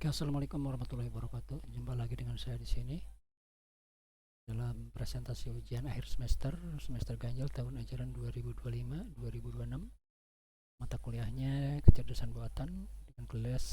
Oke, assalamualaikum warahmatullahi wabarakatuh. Jumpa lagi dengan saya di sini dalam presentasi ujian akhir semester ganjil tahun ajaran 2025-2026. Mata kuliahnya kecerdasan buatan dengan kelas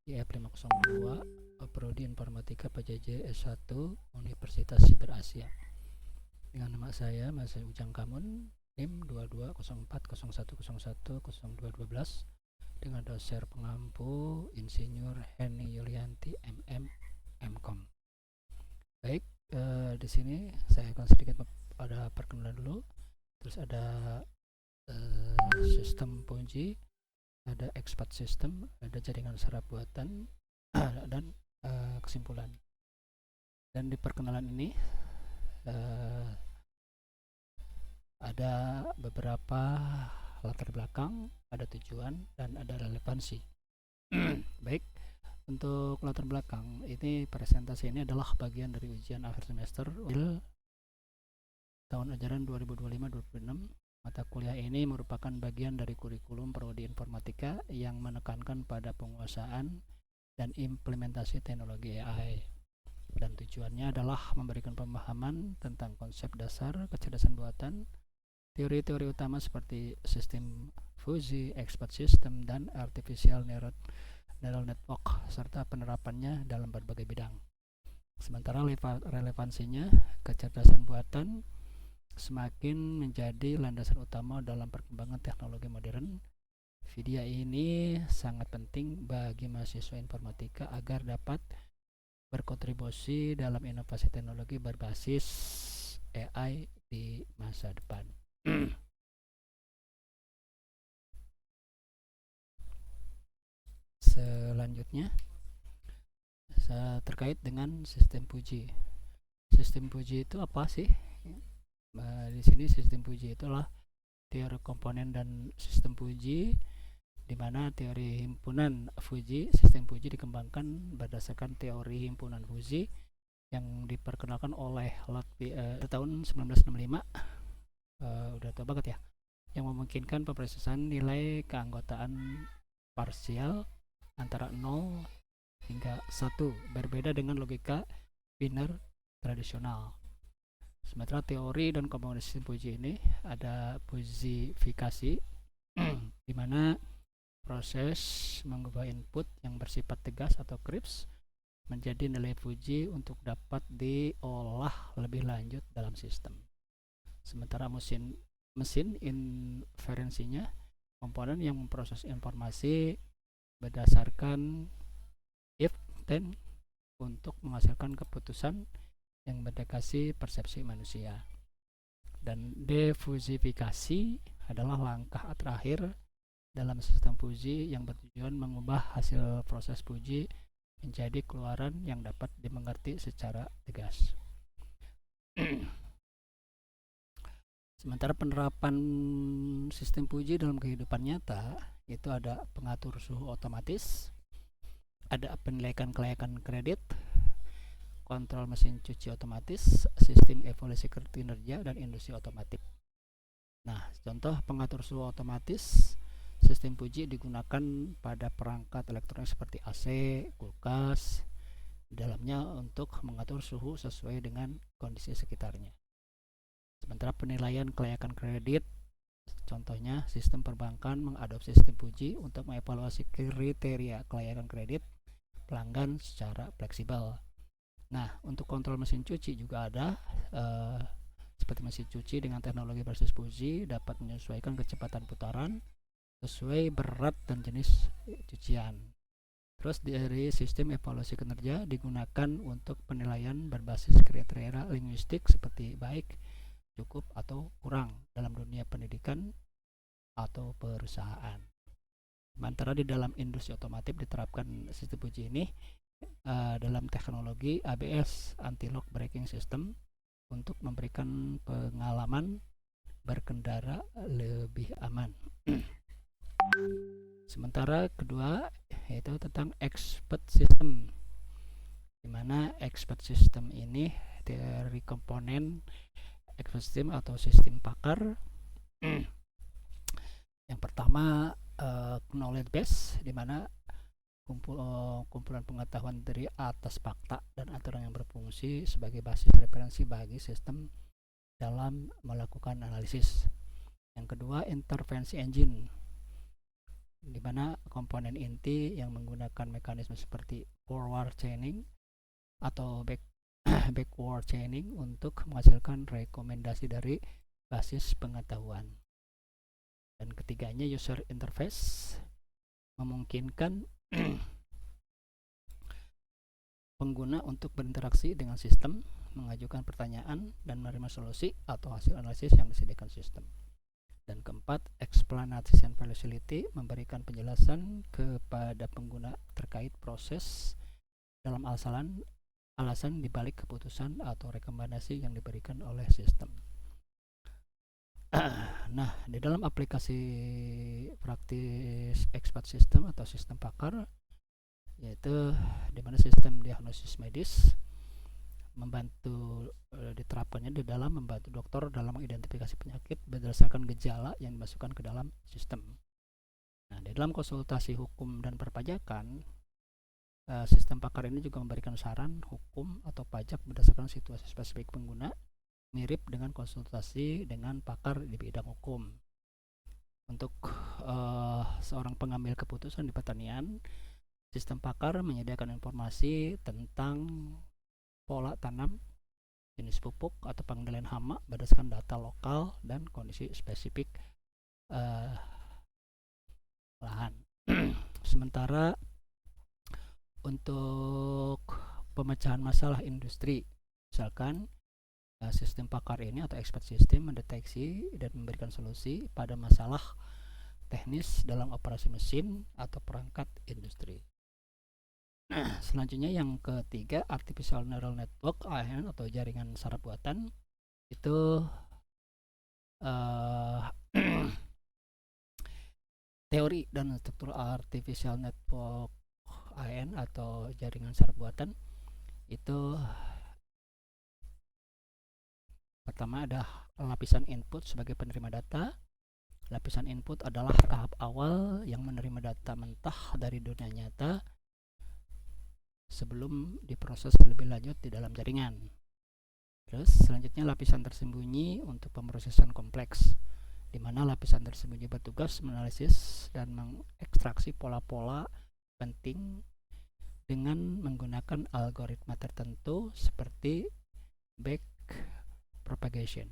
IF 502, Prodi Informatika PJJ S1 Universitas Siber Asia. Dengan nama saya Mas Ujang Kamun, NIM 220401010212, dengan dosen pengampu Insinyur Heni Yulianti MM Mkom. Baik, di sini saya akan sedikit ada perkenalan dulu. Terus ada sistem Punji, ada expat system, ada jaringan saraf buatan, dan kesimpulan. Dan di perkenalan ini ada beberapa latar belakang, ada tujuan, dan ada relevansi. Baik, untuk latar belakang, ini presentasi ini adalah bagian dari ujian akhir semester tahun ajaran 2025-2026. Mata kuliah ini merupakan bagian dari kurikulum Prodi Informatika yang menekankan pada penguasaan dan implementasi teknologi AI. Dan tujuannya adalah memberikan pemahaman tentang konsep dasar kecerdasan buatan, teori-teori utama seperti sistem fusi, expat system, dan artificial neural network, serta penerapannya dalam berbagai bidang. Sementara relevansinya, kecerdasan buatan semakin menjadi landasan utama dalam perkembangan teknologi modern. Video ini sangat penting bagi mahasiswa informatika agar dapat berkontribusi dalam inovasi teknologi berbasis AI di masa depan. Selanjutnya terkait dengan sistem puji. Sistem puji itu apa sih? Di sini sistem puji itulah teori komponen dan sistem puji, di mana teori himpunan Fuji, sistem puji dikembangkan berdasarkan teori himpunan Fuji yang diperkenalkan oleh tahun 1965. Udah tua banget ya, yang memungkinkan pemrosesan nilai keanggotaan parsial antara 0 hingga 1, berbeda dengan logika biner tradisional. Sementara teori dan komponen sistem puji ini ada pujifikasi, di mana proses mengubah input yang bersifat tegas atau crisp menjadi nilai puji untuk dapat diolah lebih lanjut dalam sistem. Sementara mesin inferensinya komponen yang memproses informasi berdasarkan if then untuk menghasilkan keputusan yang mendekati persepsi manusia. Dan defusifikasi adalah langkah terakhir dalam sistem puji yang bertujuan mengubah hasil proses puji menjadi keluaran yang dapat dimengerti secara tegas. Sementara penerapan sistem puji dalam kehidupan nyata itu ada pengatur suhu otomatis, ada penilaian kelayakan kredit, kontrol mesin cuci otomatis, sistem evaluasi kinerja, dan industri otomatis. Nah, contoh pengatur suhu otomatis, sistem puji digunakan pada perangkat elektronik seperti AC, kulkas, dalamnya untuk mengatur suhu sesuai dengan kondisi sekitarnya. Sementara penilaian kelayakan kredit, contohnya sistem perbankan mengadopsi sistem puji untuk mengevaluasi kriteria kelayakan kredit pelanggan secara fleksibel. Nah, untuk kontrol mesin cuci juga ada, seperti mesin cuci dengan teknologi berbasis puji dapat menyesuaikan kecepatan putaran sesuai berat dan jenis cucian. Terus dari sistem evaluasi kinerja digunakan untuk penilaian berbasis kriteria linguistik seperti baik, cukup, atau kurang dalam dunia pendidikan atau perusahaan. Sementara di dalam industri otomotif diterapkan sistem puji ini dalam teknologi ABS, anti-lock braking system, untuk memberikan pengalaman berkendara lebih aman. Sementara kedua yaitu tentang expert system, di mana expert system ini dari komponen expert system atau sistem pakar. Yang pertama knowledge base, di mana kumpulan pengetahuan dari atas fakta dan aturan yang berfungsi sebagai basis referensi bagi sistem dalam melakukan analisis. Yang kedua, intervensi engine, di mana komponen inti yang menggunakan mekanisme seperti forward chaining atau backward chaining untuk menghasilkan rekomendasi dari basis pengetahuan. Dan ketiganya, user interface, memungkinkan pengguna untuk berinteraksi dengan sistem, mengajukan pertanyaan, dan menerima solusi atau hasil analisis yang disediakan sistem. Dan keempat, explanation facility, memberikan penjelasan kepada pengguna terkait proses dalam alasan dibalik keputusan atau rekomendasi yang diberikan oleh sistem. Nah, di dalam aplikasi praktis expert system atau sistem pakar, yaitu di mana sistem diagnosis medis membantu diterapkannya di dalam membantu dokter dalam mengidentifikasi penyakit berdasarkan gejala yang dimasukkan ke dalam sistem. Nah, di dalam konsultasi hukum dan perpajakan, sistem pakar ini juga memberikan saran hukum atau pajak berdasarkan situasi spesifik pengguna, mirip dengan konsultasi dengan pakar di bidang hukum. Untuk seorang pengambil keputusan di pertanian, sistem pakar menyediakan informasi tentang pola tanam, jenis pupuk atau pengendalian hama berdasarkan data lokal dan kondisi spesifik lahan. Sementara untuk pemecahan masalah industri, misalkan sistem pakar ini atau expert system mendeteksi dan memberikan solusi pada masalah teknis dalam operasi mesin atau perangkat industri. Nah, selanjutnya yang ketiga, artificial neural network (ANN) atau jaringan saraf buatan. Itu teori dan struktur artificial network (ANN) atau jaringan saraf buatan itu pertama ada lapisan input sebagai penerima data. Lapisan input adalah tahap awal yang menerima data mentah dari dunia nyata sebelum diproses lebih lanjut di dalam jaringan. Terus selanjutnya lapisan tersembunyi untuk pemrosesan kompleks, di mana lapisan tersembunyi bertugas menganalisis dan mengekstraksi pola-pola penting dengan menggunakan algoritma tertentu seperti back propagation.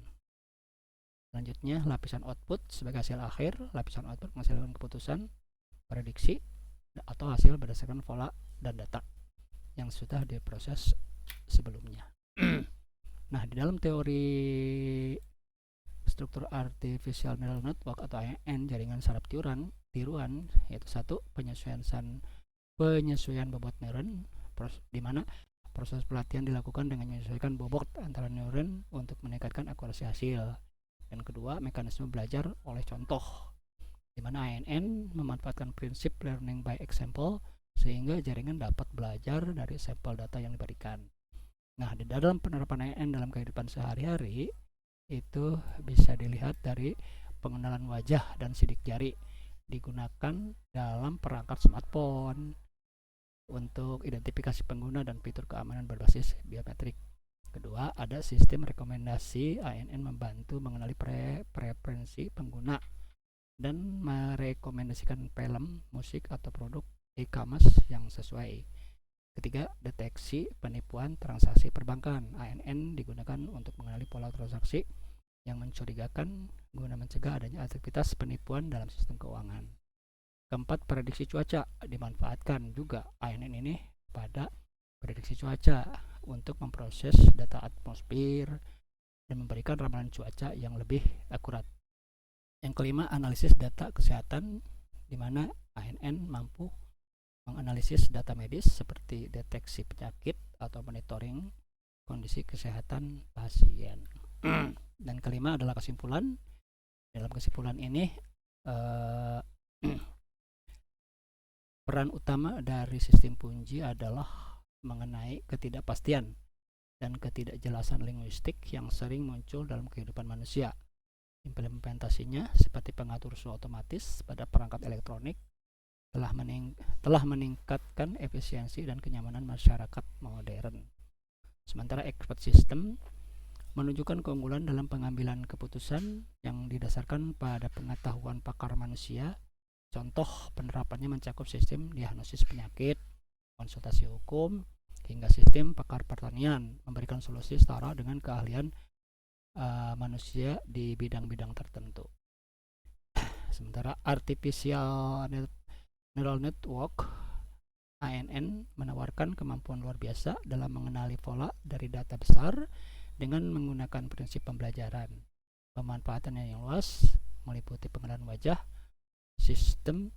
Selanjutnya lapisan output sebagai hasil akhir. Lapisan output menghasilkan keputusan, prediksi, atau hasil berdasarkan pola dan data yang sudah diproses sebelumnya. Nah, di dalam teori struktur artificial neural network atau ANN, jaringan saraf tiruan, yaitu satu, penyesuaian bobot neuron, di mana proses pelatihan dilakukan dengan menyesuaikan bobot antara neuron untuk meningkatkan akurasi hasil. Dan kedua, mekanisme belajar oleh contoh, di mana ANN memanfaatkan prinsip learning by example sehingga jaringan dapat belajar dari sampel data yang diberikan. Nah, di dalam penerapan ANN dalam kehidupan sehari-hari itu bisa dilihat dari pengenalan wajah dan sidik jari digunakan dalam perangkat smartphone untuk identifikasi pengguna dan fitur keamanan berbasis biometrik. Kedua, ada sistem rekomendasi. ANN membantu mengenali preferensi pengguna dan merekomendasikan film, musik, atau produk e-commerce yang sesuai. Ketiga, deteksi penipuan transaksi perbankan. ANN digunakan untuk mengenali pola transaksi yang mencurigakan guna mencegah adanya aktivitas penipuan dalam sistem keuangan. Keempat, prediksi cuaca. Dimanfaatkan juga ANN ini pada prediksi cuaca untuk memproses data atmosfer dan memberikan ramalan cuaca yang lebih akurat. Yang kelima, analisis data kesehatan, di mana ANN mampu menganalisis data medis seperti deteksi penyakit atau monitoring kondisi kesehatan pasien. Dan kelima adalah kesimpulan. Dalam kesimpulan ini peran utama dari sistem Punji adalah mengenai ketidakpastian dan ketidakjelasan linguistik yang sering muncul dalam kehidupan manusia. Implementasinya seperti pengatur suhu otomatis pada perangkat elektronik telah meningkatkan efisiensi dan kenyamanan masyarakat modern. Sementara expert system menunjukkan keunggulan dalam pengambilan keputusan yang didasarkan pada pengetahuan pakar manusia. Contoh penerapannya mencakup sistem diagnosis penyakit, konsultasi hukum, hingga sistem pakar pertanian, memberikan solusi setara dengan keahlian manusia di bidang-bidang tertentu. Sementara artificial neural network ANN menawarkan kemampuan luar biasa dalam mengenali pola dari data besar dengan menggunakan prinsip pembelajaran. Pemanfaatannya yang luas meliputi pengenalan wajah, sistem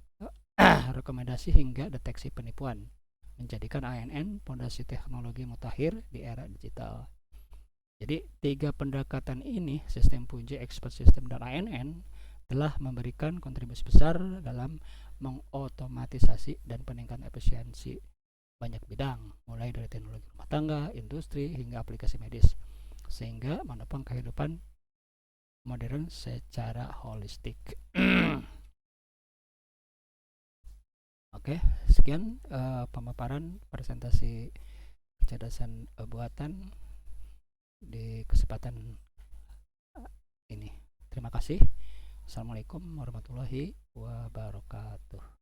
rekomendasi hingga deteksi penipuan, menjadikan ANN fondasi teknologi mutakhir di era digital. Jadi 3 pendekatan ini, sistem puji, expert system, dan ANN, telah memberikan kontribusi besar dalam mengotomatisasi dan peningkatan efisiensi banyak bidang, mulai dari teknologi rumah tangga, industri, hingga aplikasi medis, sehingga menopang kehidupan modern secara holistik. Oke, sekian pemaparan presentasi kecerdasan buatan di kesempatan ini. Terima kasih. Assalamualaikum warahmatullahi wabarakatuh.